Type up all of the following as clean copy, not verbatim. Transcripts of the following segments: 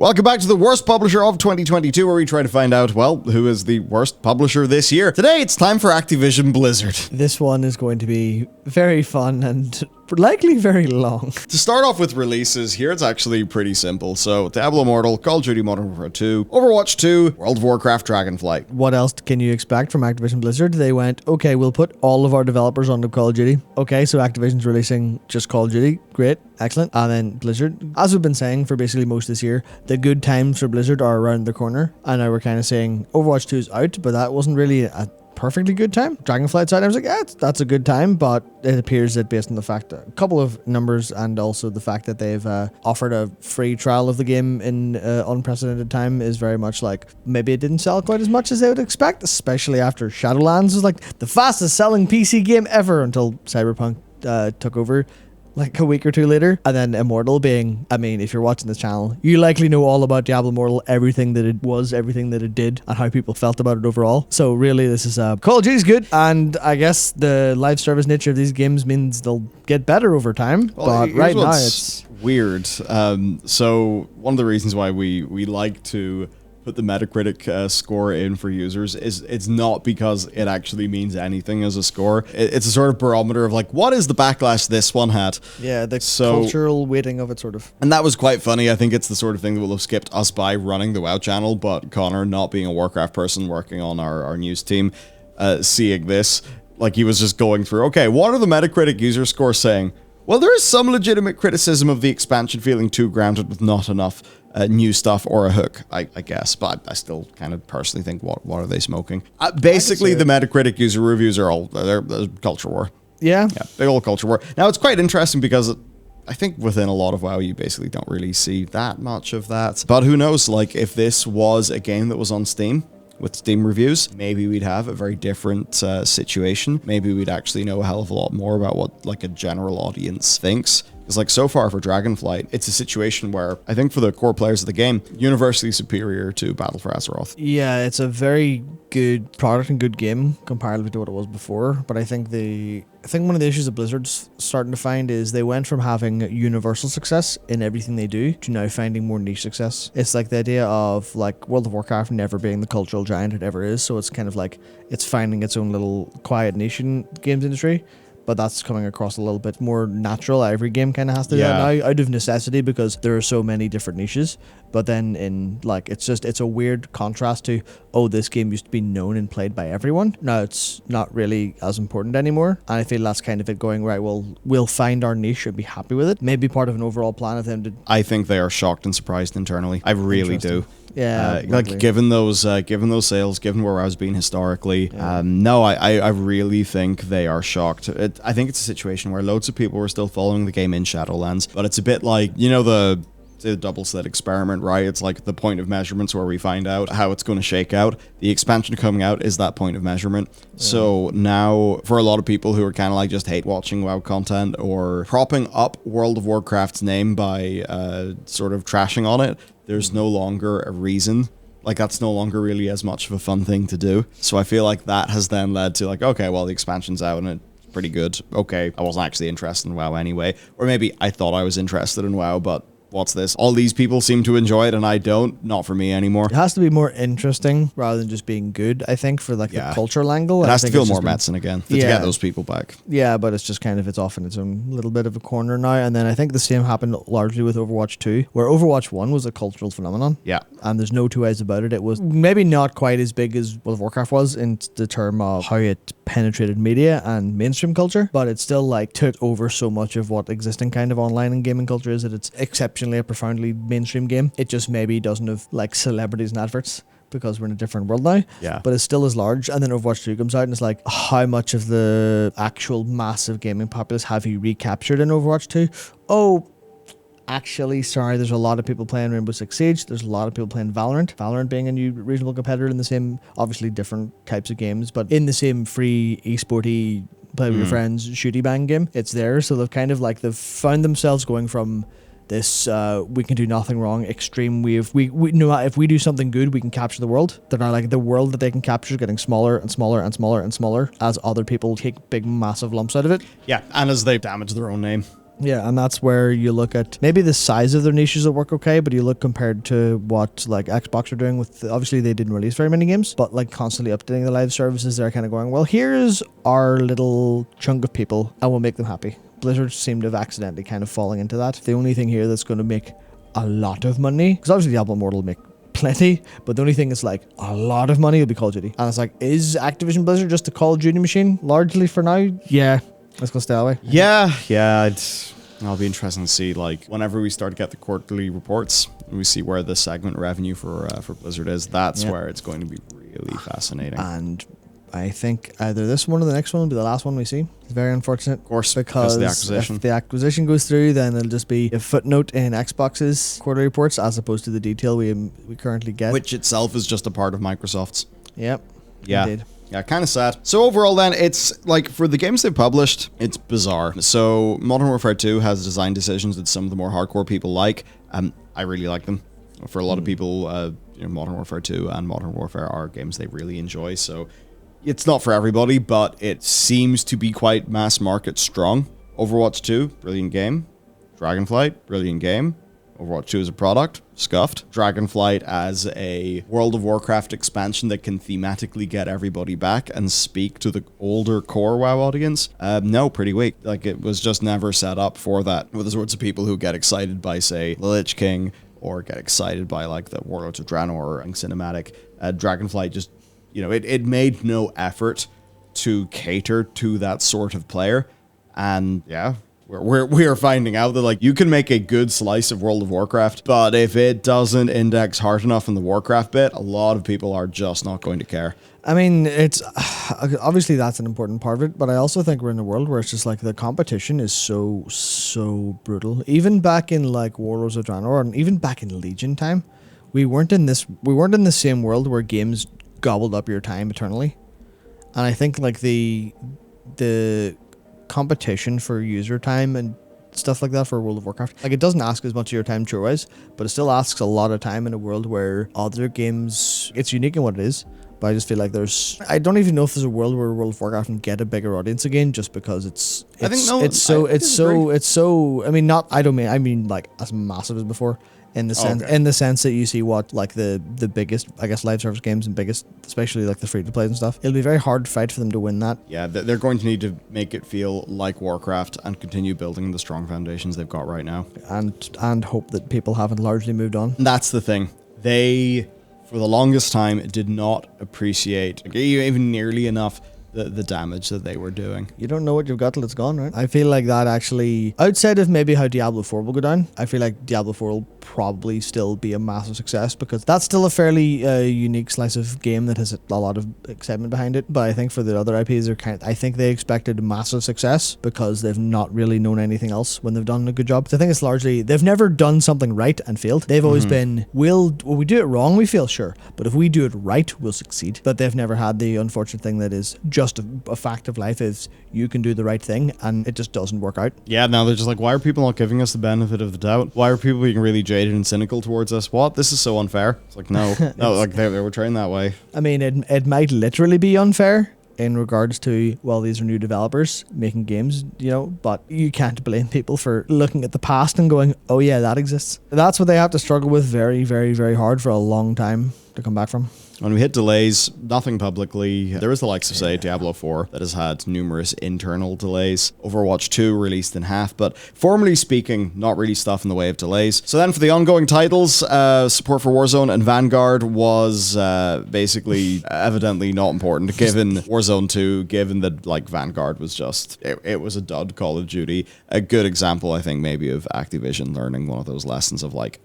Welcome back to the worst publisher of 2022, where we try to find out, well, who is the worst publisher this year. Today, it's time for Activision-Blizzard. This one is going to be very fun and likely very long. To start off with releases, here it's actually pretty simple. So, Diablo Immortal, Call of Duty Modern Warfare 2, Overwatch 2, World of Warcraft Dragonflight. What else can you expect from Activision-Blizzard? They went, okay, we'll put all of our developers onto Call of Duty. Okay, so Activision's releasing just Call of Duty. Great, excellent. And then Blizzard, as we've been saying for basically most this year, the good times for Blizzard are around the corner. And now we're kind of saying Overwatch 2 is out, but that wasn't really a perfectly good time. Dragonflight's out. I was like, yeah, that's a good time, but it appears that based on the fact that a couple of numbers and also the fact that they've offered a free trial of the game in unprecedented time is very much like maybe it didn't sell quite as much as they would expect, especially after Shadowlands was like the fastest selling PC game ever until Cyberpunk took over like a week or two later. And then Immortal being, I mean, if you're watching this channel, you likely know all about Diablo Immortal, everything that it was, everything that it did, and how people felt about it overall. So really, this is Call of Duty's good, and I guess the live service nature of these games means they'll get better over time. Well, but right now, it's weird. So one of the reasons why we like to put the Metacritic score in for users is it's not because it actually means anything as a score. It's a sort of barometer of like, what is the backlash this one had? Yeah, the cultural weighting of it sort of. And that was quite funny. I think it's the sort of thing that will have skipped us by running the WoW channel, but Connor, not being a Warcraft person working on our news team, seeing this, like he was just going through, okay, what are the Metacritic user scores saying? Well, there is some legitimate criticism of the expansion feeling too grounded with not enough new stuff or a hook, I guess, but I still kind of personally think, what are they smoking? Basically, the Metacritic user reviews are all, they're culture war. Yeah, big old culture war. Now, it's quite interesting because I think within a lot of WoW, you basically don't really see that much of that. But who knows, like, if this was a game that was on Steam, with Steam reviews, maybe we'd have a very different situation. Maybe we'd actually know a hell of a lot more about what like a general audience thinks. Because like so far for Dragonflight, it's a situation where I think for the core players of the game, universally superior to Battle for Azeroth. Yeah, it's a very good product and good game comparatively to what it was before. But I think one of the issues that Blizzard's starting to find is they went from having universal success in everything they do to now finding more niche success. It's like the idea of like World of Warcraft never being the cultural giant it ever is. So it's kind of like it's finding its own little quiet niche in games industry. But that's coming across a little bit more natural. Every game kind of has to do that now out of necessity because there are so many different niches. But then in like, it's a weird contrast to, oh, this game used to be known and played by everyone. Now it's not really as important anymore. And I feel that's kind of it going, right, well, we'll find our niche and be happy with it. Maybe part of an overall plan of them to... I think they are shocked and surprised internally. I really do. Yeah, like given those sales, given where I was being historically, no, I really think they are shocked. I think it's a situation where loads of people were still following the game in Shadowlands, but it's a bit like, you know, the double slit experiment, right? It's like the point of measurements where we find out how it's going to shake out. The expansion coming out is that point of measurement. So now for a lot of people who are kind of like just hate watching WoW content or propping up World of Warcraft's name by sort of trashing on it, there's no longer a reason. Like, that's no longer really as much of a fun thing to do. So I feel like that has then led to like, okay, well, the expansion's out and it's pretty good. Okay, I wasn't actually interested in WoW anyway. Or maybe I thought I was interested in WoW, but what's this? All these people seem to enjoy it and I don't. Not for me anymore. It has to be more interesting rather than just being good, I think, for like the cultural angle. It has to feel more medicine again to get those people back. Yeah, but it's just kind of, it's off in its own little bit of a corner now. And then I think the same happened largely with Overwatch 2, where Overwatch 1 was a cultural phenomenon. Yeah. And there's no two ways about it. It was maybe not quite as big as World of Warcraft was in the term of how it penetrated media and mainstream culture, but it still like took over so much of what existing kind of online and gaming culture is that it's exceptionally a profoundly mainstream game. It just maybe doesn't have like celebrities and adverts because we're in a different world now. Yeah. But it's still as large. And then Overwatch 2 comes out and it's like, how much of the actual massive gaming populace have you recaptured in Overwatch 2? Oh, actually, sorry, there's a lot of people playing Rainbow Six Siege. There's a lot of people playing Valorant. Valorant being a new reasonable competitor in the same, obviously different types of games, but in the same free esporty play with your friends shooty bang game. It's there. So they've kind of like, they've found themselves going from this we can do nothing wrong extreme wave. We know if we do something good, we can capture the world. They're now like the world that they can capture is getting smaller and smaller and smaller and smaller as other people take big massive lumps out of it. Yeah, and as they damage their own name. Yeah, and that's where you look at maybe the size of their niches that work okay, but you look compared to what like Xbox are doing with, obviously they didn't release very many games, but like constantly updating the live services, they're kind of going, well, here's our little chunk of people and we'll make them happy. Blizzard seemed to have accidentally kind of falling into that. The only thing here that's going to make a lot of money, because obviously Diablo Immortal will make plenty, but the only thing is like a lot of money will be Call of Duty. And it's like, is Activision Blizzard just a Call of Duty machine largely for now? Yeah, let's go stay away. Yeah, I'll be interesting to see, like, whenever we start to get the quarterly reports and we see where the segment revenue for Blizzard is, that's where it's going to be really fascinating. And I think either this one or the next one will be the last one we see. It's very unfortunate. Of course, because of the acquisition. If the acquisition goes through, then it'll just be a footnote in Xbox's quarterly reports as opposed to the detail we currently get. Which itself is just a part of Microsoft's. Yep. Yeah. Indeed. Yeah, kind of sad. So overall then, it's like, for the games they've published, it's bizarre. So Modern Warfare 2 has design decisions that some of the more hardcore people like. I really like them. For a lot of people, Modern Warfare 2 and Modern Warfare are games they really enjoy. So it's not for everybody, but it seems to be quite mass market strong. Overwatch 2, brilliant game. Dragonflight, brilliant game. Overwatch 2 as a product, scuffed. Dragonflight as a World of Warcraft expansion that can thematically get everybody back and speak to the older core WoW audience. No, pretty weak. Like, it was just never set up for that. With the sorts of people who get excited by, say, the Lich King, or get excited by, like, the Warlords of Draenor and cinematic. Dragonflight just, it made no effort to cater to that sort of player. And, yeah, we are finding out that, like, you can make a good slice of World of Warcraft, but if it doesn't index hard enough in the Warcraft bit, a lot of people are just not going to care. I mean, it's obviously that's an important part of it, but I also think we're in a world where it's just like the competition is so brutal. Even back in like Warlords of Draenor, and even back in Legion time, we weren't in the same world where games gobbled up your time eternally. And I think like the competition for user time and stuff like that for World of Warcraft, like, it doesn't ask as much of your time chore-wise, but it still asks a lot of time in a world where other games, it's unique in what it is. But I just feel like I don't even know if there's a world where World of Warcraft can get a bigger audience again, just because I mean like as massive as before. In the sense that you see what like the biggest, I guess, live service games and biggest, especially like the free to play and stuff, it'll be very hard to fight for them to win that. Yeah, they're going to need to make it feel like Warcraft and continue building the strong foundations they've got right now, and hope that people haven't largely moved on. And that's the thing. They, for the longest time, did not appreciate even nearly enough the damage that they were doing. You don't know what you've got till it's gone, right? I feel like that actually, outside of maybe how Diablo 4 will go down, I feel like Diablo 4 will probably still be a massive success, because that's still a fairly unique slice of game that has a lot of excitement behind it. But I think for the other IPs, I think they expected massive success because they've not really known anything else when they've done a good job. So I think it's largely, they've never done something right and failed. They've always been, will we do it wrong, we fail, sure, but if we do it right, we'll succeed. But they've never had the unfortunate thing that is just a fact of life, is you can do the right thing and it just doesn't work out. Yeah, now they're just like, why are people not giving us the benefit of the doubt? Why are people being really jaded and cynical towards us? What? This is so unfair. It's like, no, like they were trained that way. I mean, it might literally be unfair in regards to, well, these are new developers making games, but you can't blame people for looking at the past and going, oh yeah, that exists. That's what they have to struggle with very, very, very hard for a long time to come back from. When we hit delays, nothing publicly. There is the likes of, say, Diablo 4 that has had numerous internal delays. Overwatch 2 released in half, but formally speaking, not really stuff in the way of delays. So then for the ongoing titles, support for Warzone and Vanguard was basically evidently not important, given Warzone 2, given that like Vanguard was just, it was a dud Call of Duty. A good example, I think, maybe of Activision learning one of those lessons of like,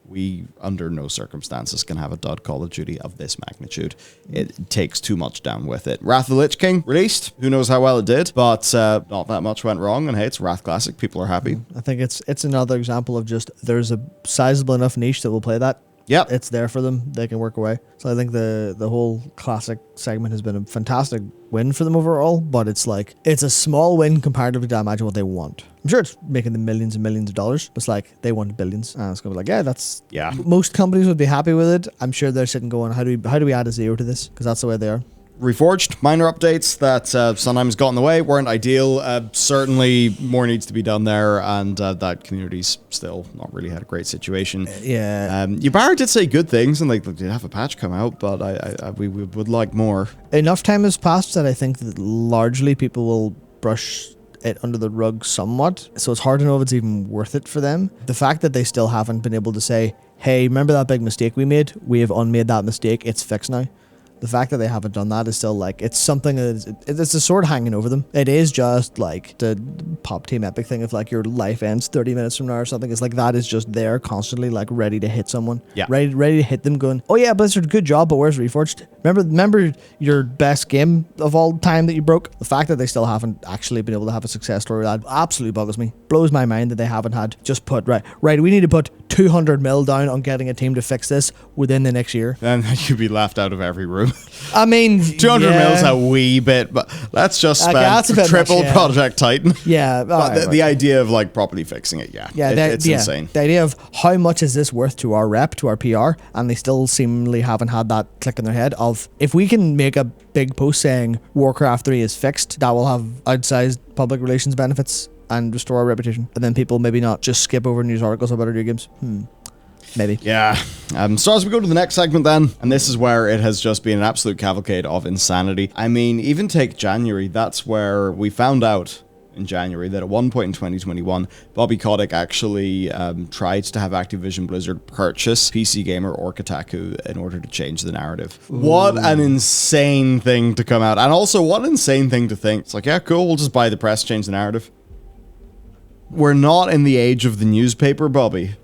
we, under no circumstances, can have a dud Call of Duty of this magnitude. It takes too much down with it. Wrath of the Lich King released. Who knows how well it did, but not that much went wrong. And hey, it's Wrath Classic. People are happy. I think it's another example of just, there's a sizable enough niche that will play that. Yep. It's there for them. They can work away. So I think the whole classic segment has been a fantastic win for them overall, but it's like, it's a small win comparatively to, I imagine, what they want. I'm sure it's making them millions and millions of dollars, but it's like, they want billions. And it's going to be like, yeah. Most companies would be happy with it. I'm sure they're sitting going, how do we add a zero to this? Because that's the way they are. Reforged, minor updates that sometimes got in the way, weren't ideal. Certainly more needs to be done there, and that community's still not really had a great situation. Yeah. Ybarra did say good things, and like they did have a patch come out, but we would like more. Enough time has passed that I think that largely people will brush it under the rug somewhat, so it's hard to know if it's even worth it for them. The fact that they still haven't been able to say, hey, remember that big mistake we made? We have unmade that mistake, it's fixed now. The fact that they haven't done that is still like, it's something that it's a sword hanging over them. It is just like the Pop Team Epic thing of like your life ends 30 minutes from now or something. It's like that is just there constantly, like ready to hit someone. Yeah. Ready to hit them going, oh yeah, Blizzard, good job, but where's Reforged? Remember your best game of all time that you broke? The fact that they still haven't actually been able to have a success story, that absolutely boggles me. Blows my mind that they haven't had just put, right, we need to put 200 mil down on getting a team to fix this within the next year. Then you'd be laughed out of every room. I mean, 200 mil's a wee bit, but let's just spend triple much, yeah. Project Titan. Yeah. But the idea of like properly fixing it, it's insane. The idea of how much is this worth to our rep, to our PR, and they still seemingly haven't had that click in their head of, if we can make a big post saying Warcraft 3 is fixed, that will have outsized public relations benefits and restore our reputation. And then people maybe not just skip over news articles about our new games. Maybe. Yeah. So as we go to the next segment then, and this is where it has just been an absolute cavalcade of insanity. I mean, even take January, that's where we found out in January that at one point in 2021, Bobby Kotick actually tried to have Activision-Blizzard purchase PC Gamer or Kotaku in order to change the narrative. Ooh. What an insane thing to come out. And also, what an insane thing to think. It's like, yeah, cool, we'll just buy the press, change the narrative. We're not in the age of the newspaper, Bobby.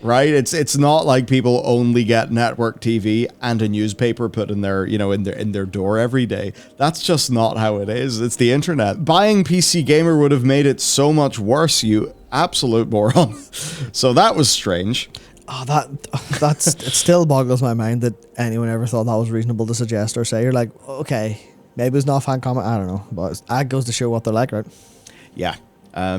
Right? It's not like people only get network TV and a newspaper put in their, in their door every day. That's just not how it is. It's the internet. Buying PC Gamer would have made it so much worse, you absolute moron. So that was strange. Oh, it still boggles my mind that anyone ever thought that was reasonable to suggest or say. You're like, okay, maybe it was an offhand comment. I don't know, but that goes to show what they're like, right? Yeah.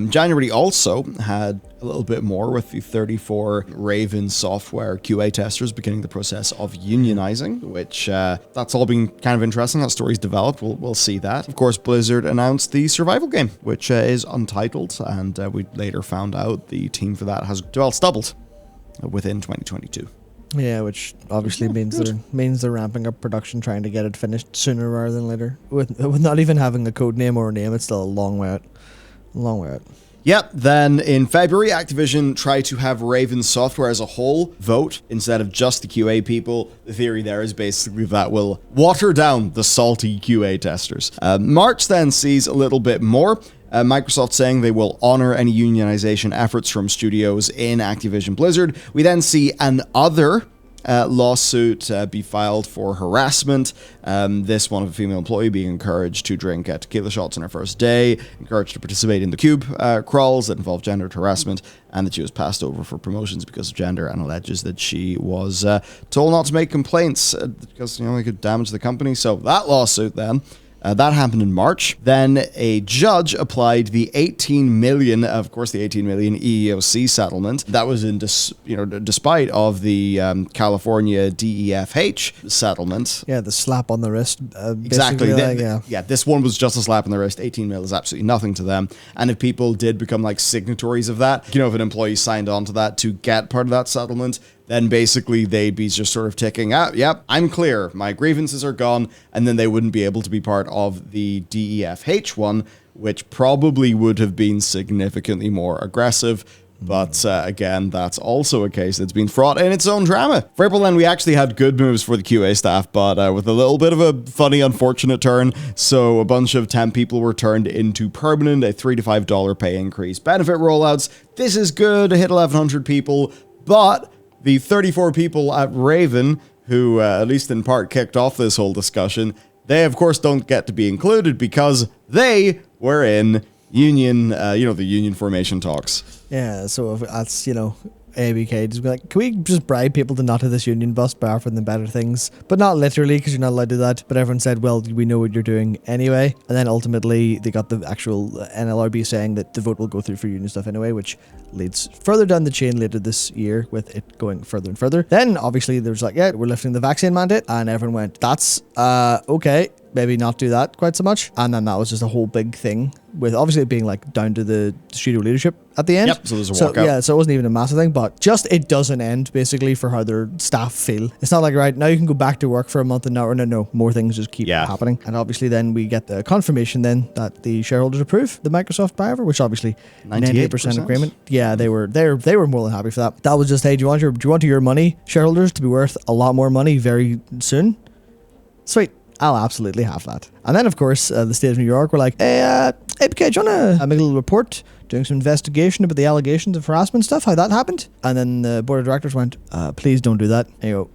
January also had a little bit more with the 34 Raven software QA testers beginning the process of unionizing, which that's all been kind of interesting. That story's developed. We'll see that. Of course, Blizzard announced the survival game, which is untitled, and we later found out the team for that has doubled within 2022. Yeah, which obviously means they're ramping up production, trying to get it finished sooner rather than later. With not even having a code name or a name, it's still a long way out. Yep. Then in February, Activision tried to have Raven Software as a whole vote instead of just the QA people. The theory there is basically that will water down the salty QA testers. March then sees a little bit more. Microsoft saying they will honor any unionization efforts from studios in Activision Blizzard. We then see another lawsuit be filed for harassment. This one of a female employee being encouraged to drink tequila shots on her first day, encouraged to participate in the cube crawls that involve gendered harassment, and that she was passed over for promotions because of gender, and alleges that she was told not to make complaints because it could damage the company. So that lawsuit then. That happened in March. Then a judge applied the 18 million EEOC settlement. That was in despite of the California DEFH settlement. Yeah, the slap on the wrist. Exactly. This one was just a slap on the wrist. 18 mil is absolutely nothing to them. And if people did become like signatories of that, if an employee signed on to that to get part of that settlement, then basically they'd be just sort of ticking, yep, I'm clear, my grievances are gone, and then they wouldn't be able to be part of the DEFH one, which probably would have been significantly more aggressive. But again, that's also a case that's been fraught in its own drama. For April then, we actually had good moves for the QA staff, but with a little bit of a funny, unfortunate turn. So a bunch of temp people were turned into permanent, a $3 to $5 pay increase. Benefit rollouts, this is good, hit 1,100 people, but the 34 people at Raven, who at least in part kicked off this whole discussion, they of course don't get to be included because they were in union, the union formation talks. Yeah, so if that's, ABK just be like, can we just bribe people to not hit this union bus by offering them better things? But not literally, because you're not allowed to do that. But everyone said, well, we know what you're doing anyway. And then ultimately, they got the actual NLRB saying that the vote will go through for union stuff anyway, which leads further down the chain later this year with it going further and further. Then, obviously, there was like, yeah, we're lifting the vaccine mandate. And everyone went, that's, okay. maybe not do that quite so much. And then that was just a whole big thing, with obviously it being like down to the studio leadership at the end. Yep, so there's a walkout. Yeah, so it wasn't even a massive thing, but just it doesn't end basically for how their staff feel. It's not like, right, now you can go back to work for a month and now, no, more things just keep happening. And obviously then we get the confirmation then that the shareholders approve the Microsoft buyover, which obviously 98% agreement. Yeah, they were more than happy for that. That was just, hey, do you want your money, shareholders, to be worth a lot more money very soon? Sweet. I'll absolutely have that. And then, of course, the state of New York were like, hey, APK, do you want to make a little report doing some investigation about the allegations of harassment stuff, how that happened? And then the board of directors went, please don't do that. And you go,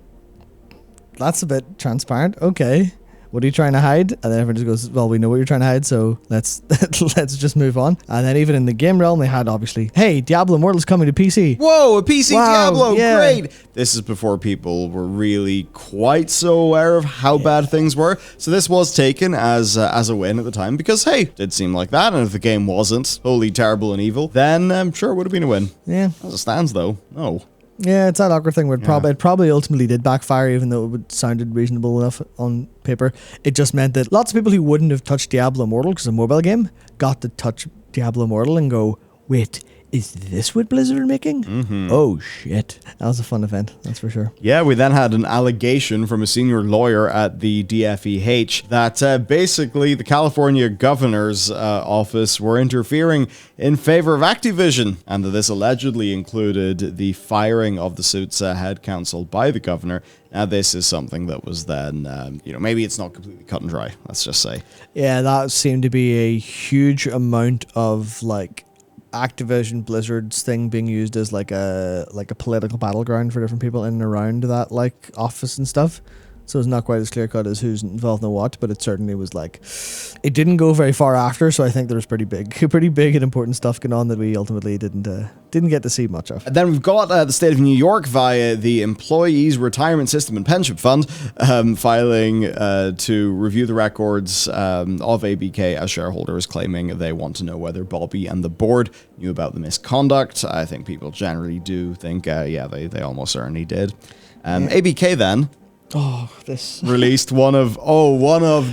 that's a bit transparent. Okay. What are you trying to hide? And then everyone just goes, well, we know what you're trying to hide, so let's just move on. And then even in the game realm, they had obviously, hey, Diablo Immortal's coming to PC. Whoa, a PC Diablo, great! This is before people were really quite so aware of how bad things were. So this was taken as a win at the time, because hey, it did seem like that, and if the game wasn't wholly terrible and evil, then I'm sure it would have been a win. Yeah. As it stands though, no. Yeah, it's that awkward thing where it probably ultimately did backfire, even though it sounded reasonable enough on paper. It just meant that lots of people who wouldn't have touched Diablo Immortal, because it's a mobile game, got to touch Diablo Immortal and go, wait, is this what Blizzard are making? Mm-hmm. Oh, shit. That was a fun event, that's for sure. Yeah, we then had an allegation from a senior lawyer at the DFEH that basically the California governor's office were interfering in favor of Activision, and that this allegedly included the firing of the suit's head counsel by the governor. Now, this is something that was then, maybe it's not completely cut and dry, let's just say. Yeah, that seemed to be a huge amount of, like, Activision Blizzard's thing being used as like a political battleground for different people in and around that like office and stuff. So it's not quite as clear cut as who's involved in what, but it certainly was like, it didn't go very far after. So I think there was pretty big and important stuff going on that we ultimately didn't get to see much of. And then we've got the state of New York via the Employees Retirement System and Pension Fund filing to review the records of ABK as shareholders, claiming they want to know whether Bobby and the board knew about the misconduct. I think people generally do think, they almost certainly did. ABK then released one of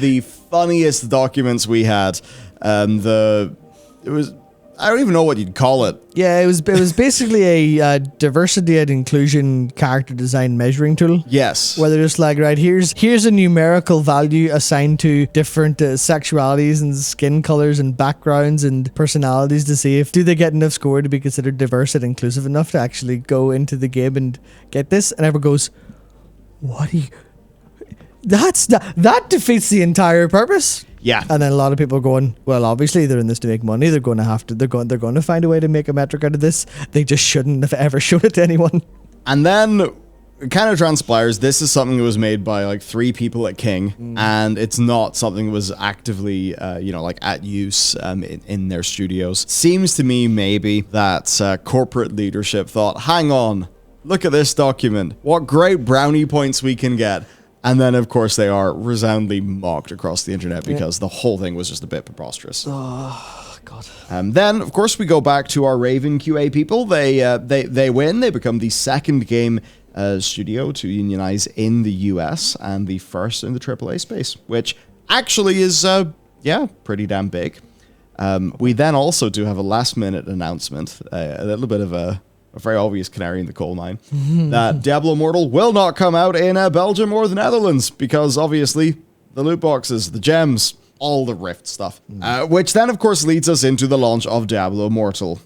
the funniest documents we had. I don't even know what you'd call it. Yeah, it was basically a diversity and inclusion character design measuring tool. Yes. Where they're just like, right, here's a numerical value assigned to different sexualities and skin colors and backgrounds and personalities to see if do they get enough score to be considered diverse and inclusive enough to actually go into the game and get this. And everyone goes, what do you... That defeats the entire purpose. Yeah. And then a lot of people are going, well, obviously they're in this to make money. They're going to find a way to make a metric out of this. They just shouldn't have ever shown it to anyone. And then it kind of transpires this is something that was made by like 3 people at King, and it's not something that was actively at use in their studios. Seems to me maybe that corporate leadership thought, hang on, look at this document, what great brownie points we can get. And then, of course, they are resoundingly mocked across the internet because the whole thing was just a bit preposterous. Oh, God. Then, of course, we go back to our Raven QA people. They win. They become the second game studio to unionize in the US and the first in the AAA space, which actually is, pretty damn big. We then also do have a last-minute announcement, a little bit of a very obvious canary in the coal mine, that Diablo Immortal will not come out in Belgium or the Netherlands, because obviously the loot boxes, the gems, all the Rift stuff. Which then, of course, leads us into the launch of Diablo Immortal.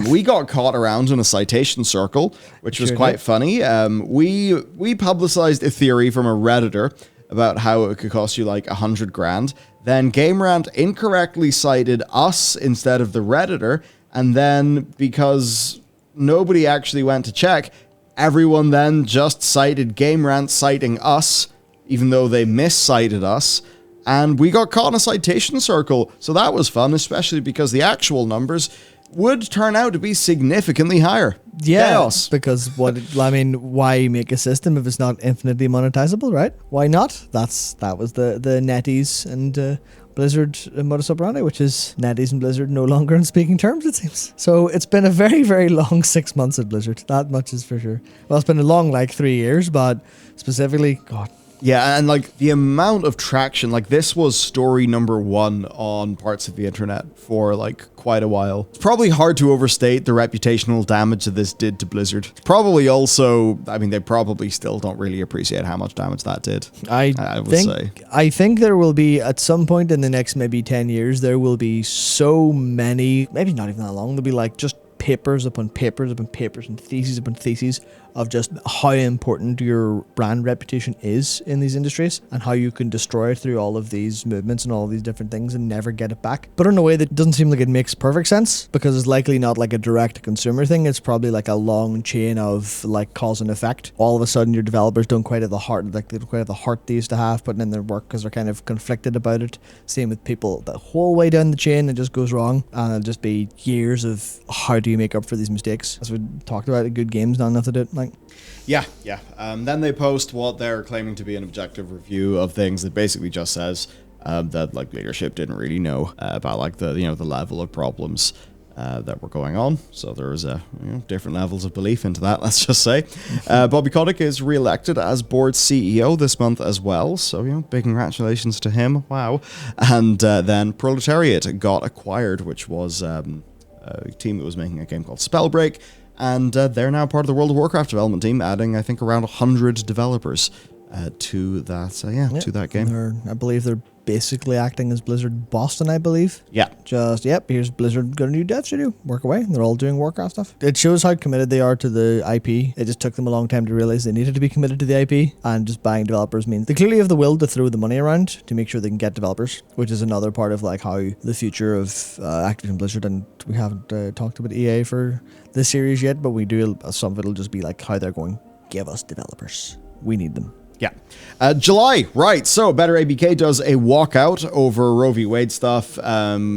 We got caught around in a citation circle, which was quite funny. We publicized a theory from a Redditor about how it could cost you like 100 grand. Then GameRant incorrectly cited us instead of the Redditor, and then because nobody actually went to check, everyone then just cited GameRant citing us, even though they miscited us, and we got caught in a citation circle. So that was fun, especially because the actual numbers would turn out to be significantly higher. Yeah, Chaos. Because why make a system if it's not infinitely monetizable, right? Why not? That was the NetEase and Blizzard modus operandi, which is NetEase and Blizzard no longer on speaking terms, it seems. So it's been a very, very long 6 months at Blizzard. That much is for sure. Well, it's been a long 3 years, but specifically, God, Yeah, and like the amount of traction, like this was story number 1 on parts of the internet for like quite a while. It's probably hard to overstate the reputational damage that this did to Blizzard. It's probably also, I mean, they probably still don't really appreciate how much damage that did. I would say. I think there will be, at some point in the next maybe 10 years, there will be so many, maybe not even that long, there'll be like just papers upon papers upon papers and theses upon theses of just how important your brand reputation is in these industries and how you can destroy it through all of these movements and all of these different things and never get it back. But in a way that doesn't seem like it makes perfect sense, because it's likely not like a direct consumer thing. It's probably like a long chain of like cause and effect. All of a sudden your developers don't quite have the heart, like they don't quite have the heart they used to have putting in their work because they're kind of conflicted about it. Same with people the whole way down the chain, it just goes wrong, and it'll just be years of how do you make up for these mistakes. As we talked about, good games not enough to do it. Like, yeah. Then they post what they're claiming to be an objective review of things that basically just says that like leadership didn't really know about like the the level of problems that were going on. So there was different levels of belief into that. Let's just say Bobby Kotick is re-elected as board CEO this month as well. So big congratulations to him. Wow. And then Proletariat got acquired, which was a team that was making a game called Spellbreak. And they're now part of the World of Warcraft development team, adding, I think, around 100 developers to that to that game. I believe they're basically acting as Blizzard Boston, I believe. Yeah. Just, here's Blizzard got a new dev studio. Work away. And they're all doing Warcraft stuff. It shows how committed they are to the IP. It just took them a long time to realize they needed to be committed to the IP, and just buying developers means they clearly have the will to throw the money around to make sure they can get developers, which is another part of like how the future of Activision Blizzard, and we haven't talked about EA for this series yet, but we do. Some of it'll just be like how they're going, give us developers. We need them. Yeah. July, right. So Better ABK does a walkout over Roe v. Wade stuff,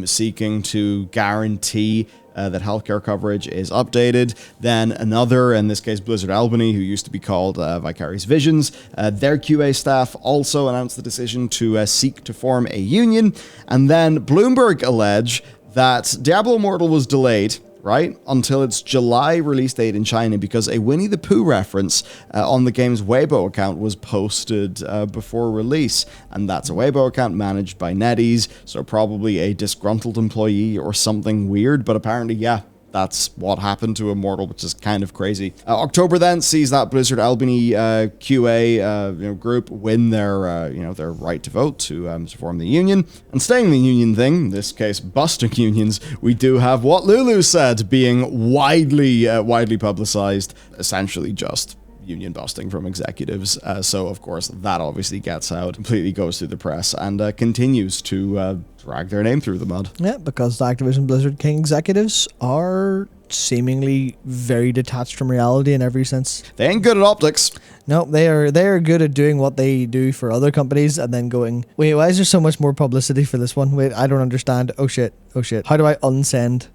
seeking to guarantee that healthcare coverage is updated. Then another, in this case, Blizzard Albany, who used to be called Vicarious Visions, their QA staff also announced the decision to seek to form a union. And then Bloomberg allege that Diablo Immortal was delayed, right, until its July release date in China because a Winnie the Pooh reference on the game's Weibo account was posted before release. And that's a Weibo account managed by NetEase, so probably a disgruntled employee or something weird, but apparently, that's what happened to Immortal, which is kind of crazy. October then sees that Blizzard Albany QA group win their right to vote to form the union. And staying in the union thing, in this case busting unions, we do have what Lulu said being widely publicized, essentially just union busting from executives. So of course that obviously gets out, completely goes through the press, and continues to drag their name through the mud. Yeah, because the Activision Blizzard King executives are seemingly very detached from reality in every sense. They ain't good at optics. No, they are good at doing what they do for other companies and then going, wait, why is there so much more publicity for this one? Wait, I don't understand. Oh shit. How do I unsend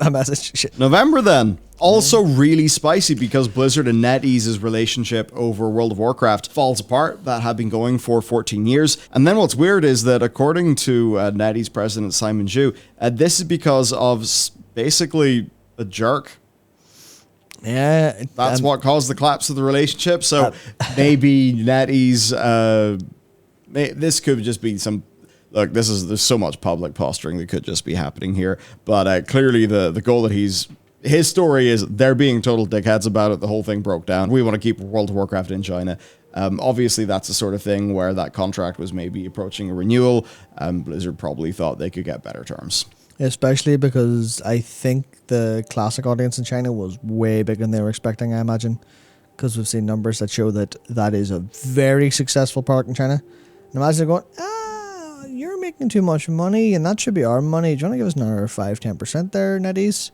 a message? Shit. November then. Also really spicy because Blizzard and NetEase's relationship over World of Warcraft falls apart. That had been going for 14 years. And then what's weird is that according to NetEase president Simon Zhu, this is because of basically a jerk. Yeah. That's what caused the collapse of the relationship. So maybe NetEase, this could just be some... Look, there's so much public posturing that could just be happening here. But clearly the goal that his story is they're being total dickheads about it. The whole thing broke down. We want to keep World of Warcraft in China. Obviously, that's the sort of thing where that contract was maybe approaching a renewal. Blizzard probably thought they could get better terms. Especially because I think the classic audience in China was way bigger than they were expecting, I imagine. Because we've seen numbers that show that is a very successful product in China. And imagine they're going, you're making too much money and that should be our money. Do you want to give us another 5-10% there, NetEase?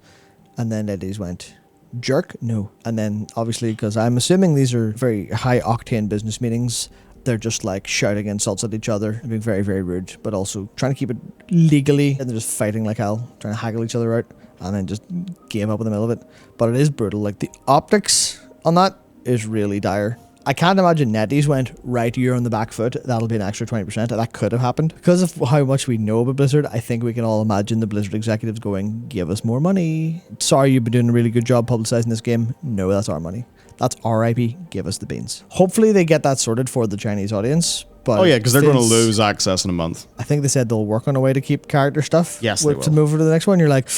And then NetEase went, jerk? No. And then obviously, because I'm assuming these are very high octane business meetings, they're just like shouting insults at each other and being very, very rude, but also trying to keep it legally, and they're just fighting like hell, trying to haggle each other out, and then just game up in the middle of it. But it is brutal. Like the optics on that is really dire. I can't imagine NetEase went, right, you're on the back foot, that'll be an extra 20%. That could have happened. Because of how much we know about Blizzard, I think we can all imagine the Blizzard executives going, give us more money. Sorry, you've been doing a really good job publicizing this game. No, that's our money. That's our IP. Give us the beans. Hopefully they get that sorted for the Chinese audience. But Oh yeah, because they're going to lose access in a month. I think they said they'll work on a way to keep character stuff. Yes, they will. To move over to the next one. You're like,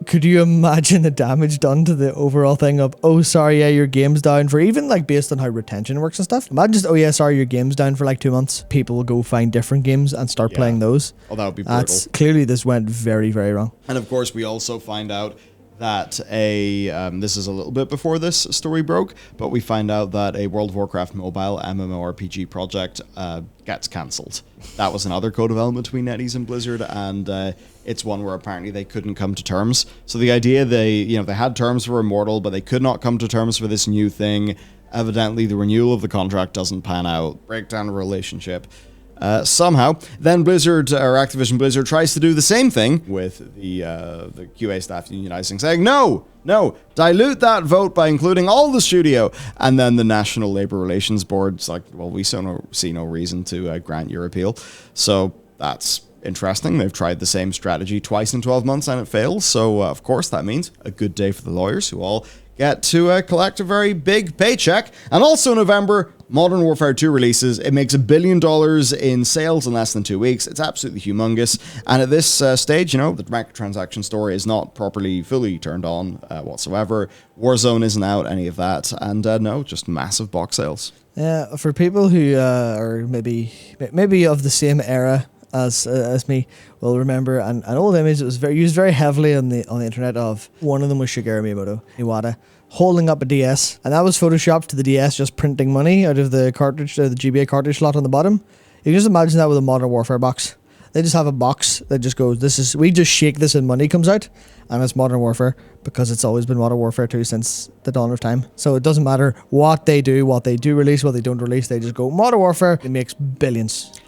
could you imagine the damage done to the overall thing of, oh, sorry, yeah, your game's down for, even like based on how retention works and stuff. Imagine just, oh yeah, sorry, your game's down for like 2 months. People will go find different games and start playing those. Oh, that would be brutal. Clearly this went very, very wrong. And of course, we also find out that this is a little bit before this story broke, but we find out that a World of Warcraft mobile MMORPG project gets cancelled. That was another co-development between NetEase and Blizzard, and it's one where apparently they couldn't come to terms. So the idea they had terms for Immortal, but they could not come to terms for this new thing. Evidently, the renewal of the contract doesn't pan out. Breakdown of relationship. Somehow, then Blizzard, or Activision Blizzard, tries to do the same thing with the QA staff unionizing, saying, no, dilute that vote by including all the studio. And then the National Labor Relations Board's like, well, we see no reason to grant your appeal. So that's interesting. They've tried the same strategy twice in 12 months and it fails. So, of course, that means a good day for the lawyers who all get to collect a very big paycheck. And also in November, Modern Warfare 2 releases. It makes $1 billion in sales in less than 2 weeks. It's absolutely humongous. And at this stage, the microtransaction story is not fully turned on whatsoever. Warzone isn't out, any of that. And no, just massive box sales. Yeah, for people who are maybe of the same era as me will remember an old image that was used very heavily on the internet of one of them was Shigeru Miyamoto Iwata holding up a DS, and that was photoshopped to the DS, just printing money out of the cartridge, the GBA cartridge slot on the bottom. You can just imagine that with a Modern Warfare box. They just have a box that just goes, we just shake this and money comes out, and it's Modern Warfare, because it's always been Modern Warfare 2 since the dawn of time. So it doesn't matter what they do release, what they don't release, they just go Modern Warfare. It makes billions.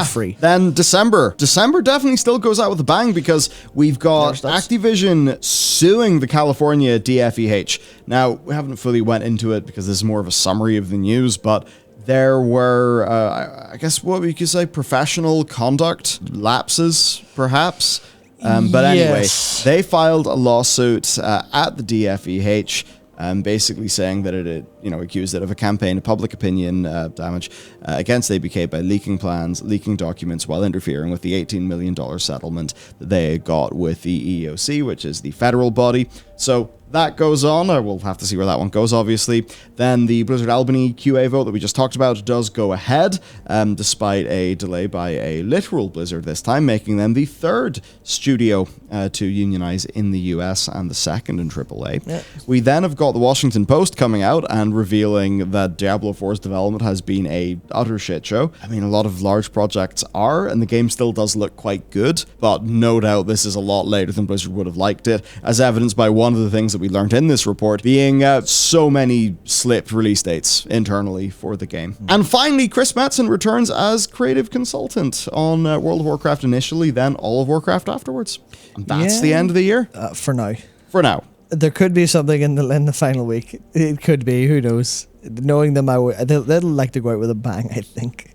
Free. Then December definitely still goes out with a bang, because we've got Activision suing the California DFEH. Now, we haven't fully went into it because this is more of a summary of the news, but there were, I guess what we could say, professional conduct lapses, perhaps. But anyway, they filed a lawsuit at the DFEH, basically saying that it accused it of a campaign of public opinion damage against ABK by leaking plans, leaking documents, while interfering with the $18 million settlement that they got with the EEOC, which is the federal body. So that goes on, or we'll have to see where that one goes, obviously. Then the Blizzard Albany QA vote that we just talked about does go ahead, despite a delay by a literal Blizzard this time, making them the third studio to unionize in the US and the second in AAA. Yeah. We then have got the Washington Post coming out and revealing that Diablo 4's development has been a utter shit show. I mean, a lot of large projects are, and the game still does look quite good, but no doubt this is a lot later than Blizzard would have liked it, as evidenced by one of the things that we learned in this report being so many slipped release dates internally for the game. And finally, Chris Metzen returns as creative consultant on World of Warcraft initially, then all of Warcraft afterwards. And that's the end of the year. For now. For now. There could be something in the final week. It could be. Who knows? Knowing them, they'll like to go out with a bang, I think.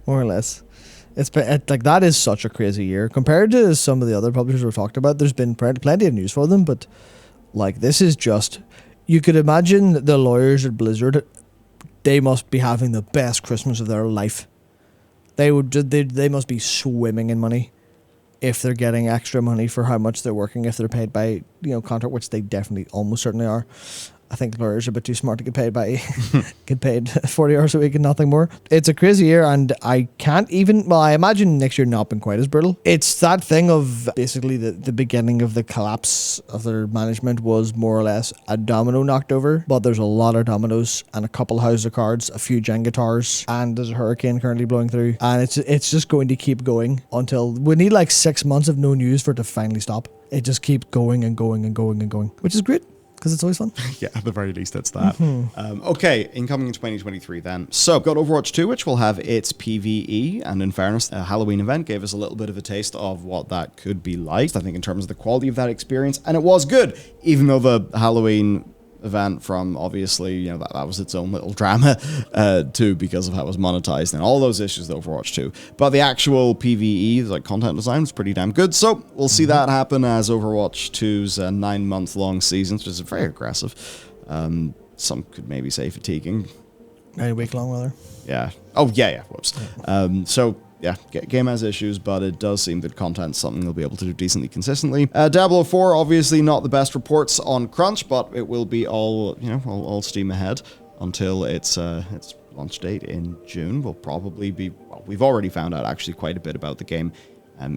More or less. Like, that is such a crazy year. Compared to some of the other publishers we've talked about, there's been plenty of news for them, but like, this is just... You could imagine the lawyers at Blizzard, they must be having the best Christmas of their life. They must be swimming in money if they're getting extra money for how much they're working, if they're paid by contract, which they definitely almost certainly are. I think lawyers are a bit too smart to get paid 40 hours a week and nothing more. It's a crazy year, and I can't even... Well, I imagine next year not been quite as brutal. It's that thing of basically the beginning of the collapse of their management was more or less a domino knocked over, but there's a lot of dominoes and a couple houses of cards, a few Jenga towers, and there's a hurricane currently blowing through, and it's just going to keep going until... We need like 6 months of no news for it to finally stop. It just keeps going and going and going and going, which is great. Because it's always fun. Yeah, at the very least, it's that. Okay, incoming in 2023 then. So, got Overwatch 2, which will have its PvE, and in fairness, a Halloween event gave us a little bit of a taste of what that could be like, I think, in terms of the quality of that experience, and it was good, even though the Halloween event from, obviously, that was its own little drama, too, because of how it was monetized and all those issues with Overwatch 2. But the actual PvE, like content design, was pretty damn good. So we'll see that happen as Overwatch 2's 9-month-long season, which is very aggressive. some could maybe say fatiguing. A week long, rather. Yeah. Oh, yeah. Whoops. So, yeah, game has issues, but it does seem that content's something they'll be able to do decently consistently. Diablo 4, obviously not the best reports on crunch, but it will be all steam ahead until its launch date in June. Will probably be, well, we've already found out actually quite a bit about the game.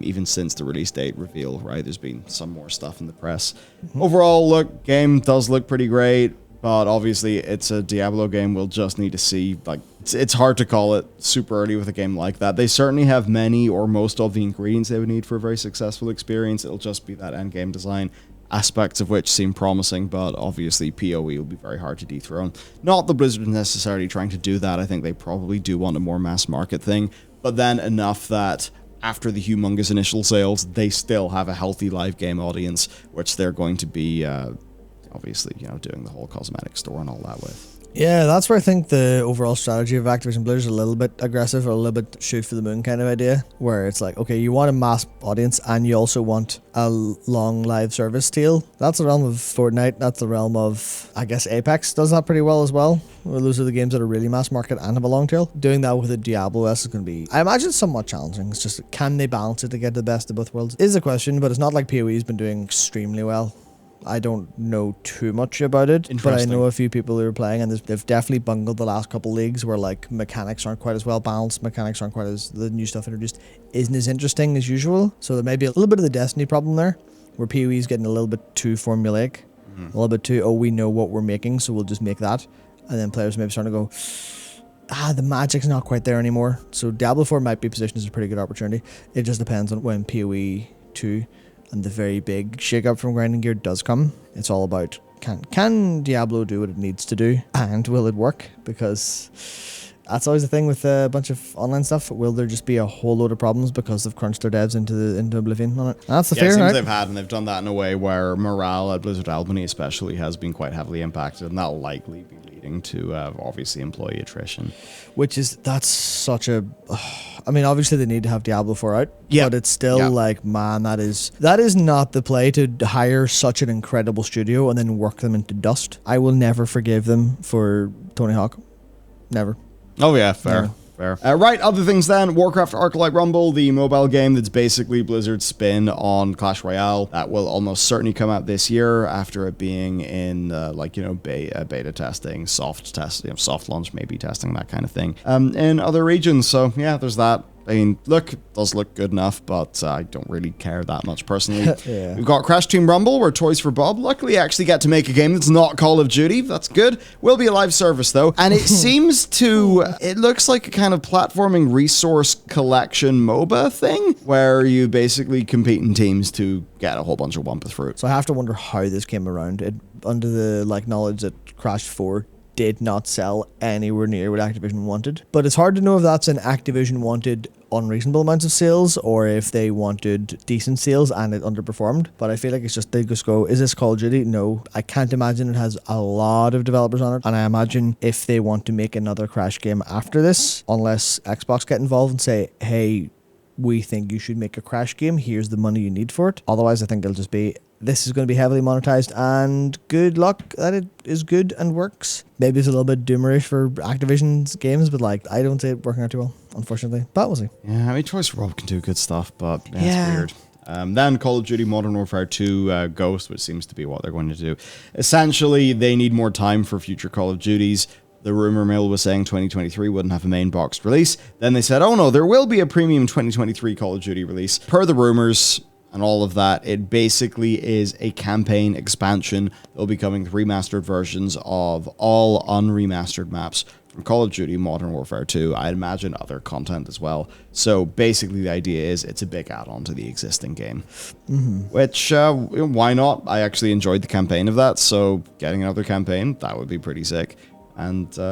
Even since the release date reveal, right? There's been some more stuff in the press. Overall, look, game does look pretty great, but obviously it's a Diablo game. We'll just need to see, like, it's hard to call it super early with a game like that. They certainly have many or most of the ingredients they would need for a very successful experience. It'll just be that end game design, aspects of which seem promising, but obviously PoE will be very hard to dethrone. Not that Blizzard is necessarily trying to do that. I think they probably do want a more mass market thing, but then enough that after the humongous initial sales, they still have a healthy live game audience, which they're going to be, obviously, doing the whole cosmetic store and all that with. Yeah, that's where I think the overall strategy of Activision-Blizzard is a little bit aggressive or a little bit shoot for the moon kind of idea, where it's like, okay, you want a mass audience and you also want a long live service deal. That's the realm of Fortnite. That's the realm of, I guess, Apex does that pretty well as well. Well, those are the games that are really mass market and have a long tail. Doing that with a Diablo is going to be, I imagine, somewhat challenging. It's just, can they balance it to get the best of both worlds? Is a question, but it's not like PoE's been doing extremely well. I don't know too much about it, but I know a few people who are playing, and they've definitely bungled the last couple leagues where like mechanics aren't quite as well balanced, mechanics aren't quite as, the new stuff introduced isn't as interesting as usual. So there may be a little bit of the Destiny problem there, where PoE is getting a little bit too formulaic, a little bit too, we know what we're making, so we'll just make that, and then players maybe starting to go, the magic's not quite there anymore. So Diablo 4 might be positioned as a pretty good opportunity. It just depends on when PoE 2 and the very big shake-up from grinding gear does come. It's all about, can Diablo do what it needs to do, and will it work? Because that's always the thing with a bunch of online stuff. Will there just be a whole load of problems because they've crunched their devs into oblivion on it? And that's the fear, it seems right? they've had, and they've done that in a way where morale at Blizzard Albany especially has been quite heavily impacted, and that'll likely be leading to obviously employee attrition. That's such a, I mean, obviously they need to have Diablo 4 out, but it's still like, man, that is not the play to hire such an incredible studio and then work them into dust. I will never forgive them for Tony Hawk. Never. Oh yeah, fair. Right, other things then. Warcraft Arclight Rumble, the mobile game that's basically Blizzard's spin on Clash Royale. That will almost certainly come out this year after it being in, beta testing, soft test, soft launch, maybe testing, that kind of thing, in other regions. So yeah, there's that. I mean, look, it does look good enough, but I don't really care that much personally. We've got Crash Team Rumble, or Toys for Bob. Luckily, I actually get to make a game that's not Call of Duty. That's good. Will be a live service, though. And it seems to, it looks like a kind of platforming resource collection MOBA thing, where you basically compete in teams to get a whole bunch of Wumpus fruit. So I have to wonder how this came around. Under the knowledge that Crash 4 did not sell anywhere near what Activision wanted. But it's hard to know if that's an Activision wanted unreasonable amounts of sales or if they wanted decent sales and it underperformed. But I feel like it's just, they just go, is this Call of Duty? No. I can't imagine it has a lot of developers on it. And I imagine if they want to make another Crash game after this, unless Xbox get involved and say, hey, we think you should make a Crash game, here's the money you need for it. Otherwise, I think it'll just be, this is going to be heavily monetized, and good luck that it is good and works. Maybe it's a little bit doomerish for Activision's games, but I don't see it working out too well, unfortunately. But we'll see. Yeah, I mean, Toys for Bob can do good stuff, but it's weird. Then Call of Duty Modern Warfare 2 Ghost, which seems to be what they're going to do. Essentially, they need more time for future Call of Duties. The rumor mill was saying 2023 wouldn't have a main boxed release. Then they said, oh no, there will be a premium 2023 Call of Duty release. Per the rumors and all of that, it basically is a campaign expansion. They'll be coming with remastered versions of all unremastered maps from Call of Duty Modern Warfare 2. I'd imagine other content as well. So basically the idea is it's a big add-on to the existing game. Which, why not? I actually enjoyed the campaign of that, so getting another campaign, that would be pretty sick. And there's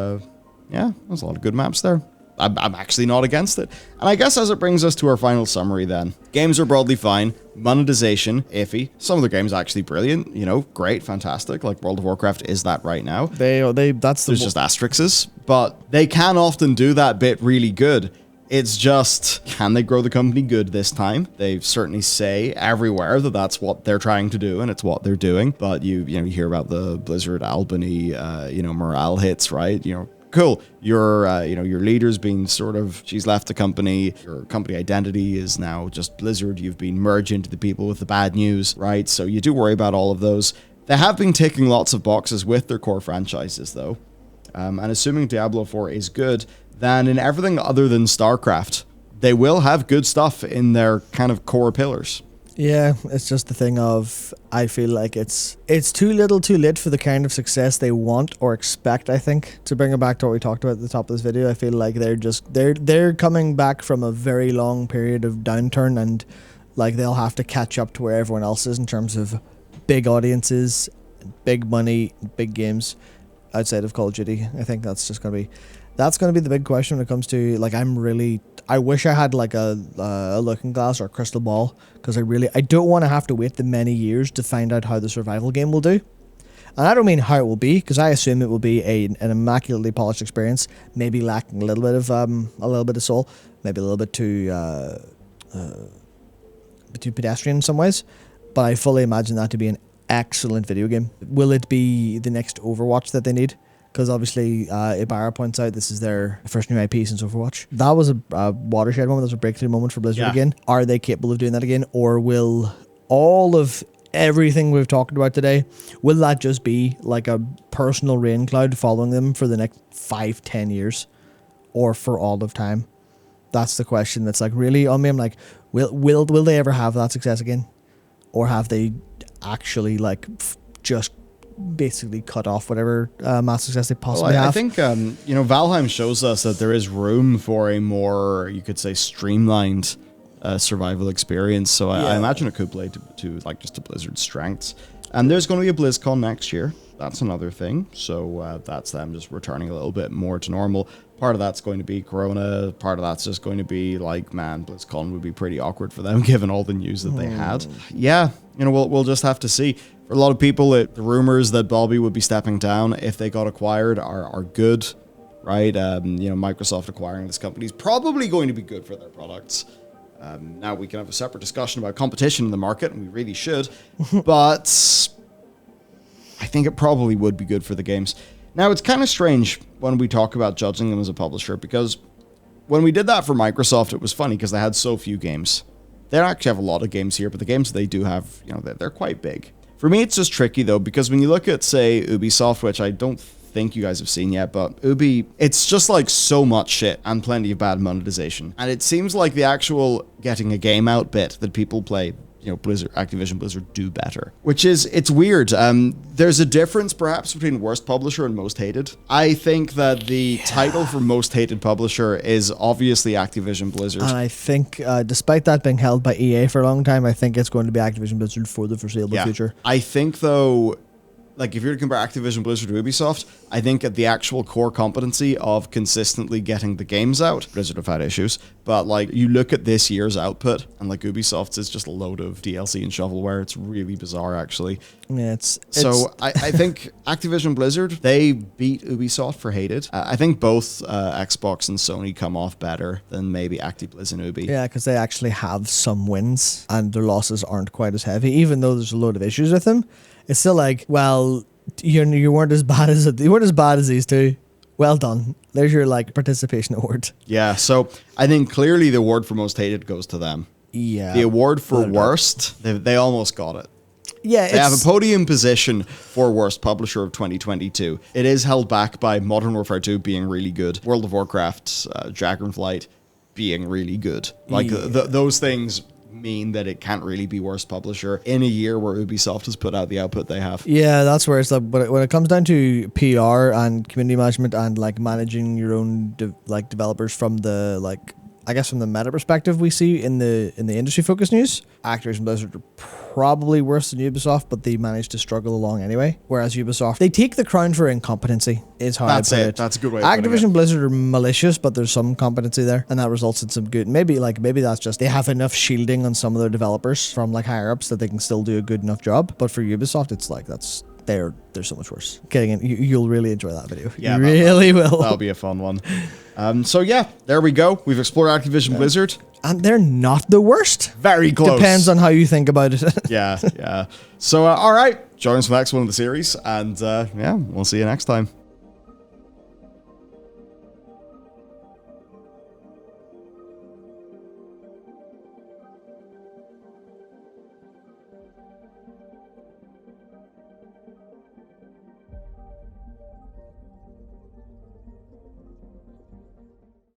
a lot of good maps there. I'm actually not against it. And I guess as it brings us to our final summary then. Games are broadly fine. Monetization, iffy. Some of the games actually brilliant. Great, fantastic. Like World of Warcraft is that right now. There's just asterisks. But they can often do that bit really good. It's just, can they grow the company good this time? They certainly say everywhere that that's what they're trying to do, and it's what they're doing. But you hear about the Blizzard Albany, morale hits, right? Cool. Your leader's been she's left the company. Your company identity is now just Blizzard. You've been merged into the people with the bad news, right? So you do worry about all of those. They have been ticking lots of boxes with their core franchises, though. And assuming Diablo 4 is good, then in everything other than StarCraft, they will have good stuff in their kind of core pillars. Yeah, it's just the thing of, I feel like it's too little too late for the kind of success they want or expect, I think. To bring it back to what we talked about at the top of this video, I feel like they're coming back from a very long period of downturn, and like they'll have to catch up to where everyone else is in terms of big audiences, big money, big games outside of Call of Duty. I think that's going to be the big question when it comes to, like, I wish I had like a looking glass or a crystal ball, because I don't want to have to wait the many years to find out how the survival game will do. And I don't mean how it will be, because I assume it will be an immaculately polished experience, maybe lacking a little bit of soul, maybe a little bit too pedestrian in some ways. But I fully imagine that to be an excellent video game. Will it be the next Overwatch that they need? Because obviously, Ibarra points out this is their first new IP since Overwatch. That was a watershed moment. That was a breakthrough moment for Blizzard again. Are they capable of doing that again? Or will all of everything we've talked about today, will that just be like a personal rain cloud following them for the next 5-10 years? Or for all of time? That's the question that's like really on me. I'm like, will they ever have that success again? Or have they actually like just basically cut off whatever mass success they possibly have? I think Valheim shows us that there is room for a more, you could say, streamlined survival experience. So I imagine it could play to Blizzard's strengths. And there's going to be a BlizzCon next year. That's another thing. So that's them just returning a little bit more to normal. Part of that's going to be Corona. Part of that's just going to be like, man, BlizzCon would be pretty awkward for them given all the news that they had. Yeah, we'll just have to see. For a lot of people, the rumors that Bobby would be stepping down if they got acquired are good, right? Microsoft acquiring this company is probably going to be good for their products. Now we can have a separate discussion about competition in the market, and we really should, but I think it probably would be good for the games. Now, it's kind of strange when we talk about judging them as a publisher, because when we did that for Microsoft, it was funny because they had so few games. They actually have a lot of games here, but the games that they do have, they're quite big. For me, it's just tricky, though, because when you look at, say, Ubisoft, which I don't think you guys have seen yet, but Ubi, it's just like so much shit and plenty of bad monetization. And it seems like the actual getting a game out bit that people play, Activision-Blizzard do better. It's weird. There's a difference, perhaps, between worst publisher and most hated. I think that the title for most hated publisher is obviously Activision-Blizzard. And I think, despite that being held by EA for a long time, I think it's going to be Activision-Blizzard for the foreseeable future. I think, though, like, if you're to compare Activision Blizzard to Ubisoft, I think at the actual core competency of consistently getting the games out, Blizzard have had issues, but like, you look at this year's output, and like Ubisoft's is just a load of DLC and shovelware. It's really bizarre, actually. Yeah, I think Activision Blizzard, they beat Ubisoft for hated. I think both Xbox and Sony come off better than maybe ActiBliz and Ubi. Yeah, because they actually have some wins, and their losses aren't quite as heavy, even though there's a load of issues with them. It's still like, well, you weren't as bad as these two. Well done. There's your participation award. Yeah, so I think clearly the award for most hated goes to them. Yeah. The award for worst, they almost got it. Yeah, they have a podium position for worst publisher of 2022. It is held back by Modern Warfare 2 being really good, World of Warcraft, Dragonflight being really good. Those things mean that it can't really be worst publisher in a year where Ubisoft has put out the output they have. Yeah, that's where it's like, but when it comes down to PR and community management and managing your own developers from the from the meta perspective we see in the industry focused news, Activision Blizzard are probably worse than Ubisoft, but they managed to struggle along anyway. Whereas Ubisoft, they take the crown for incompetency, is how I put it. That's a good way of putting it. Activision Blizzard are malicious, but there's some competency there, and that results in some good. Maybe that's just they have enough shielding on some of their developers from higher ups that they can still do a good enough job. But for Ubisoft, it's they're so much worse. Getting in, you'll really enjoy that video. Yeah, you really will. That'll be a fun one. So yeah, there we go. We've explored Activision-Blizzard. And they're not the worst. Very close. Depends on how you think about it. Yeah. So, all right. Join us for the next one of the series. And yeah, we'll see you next time.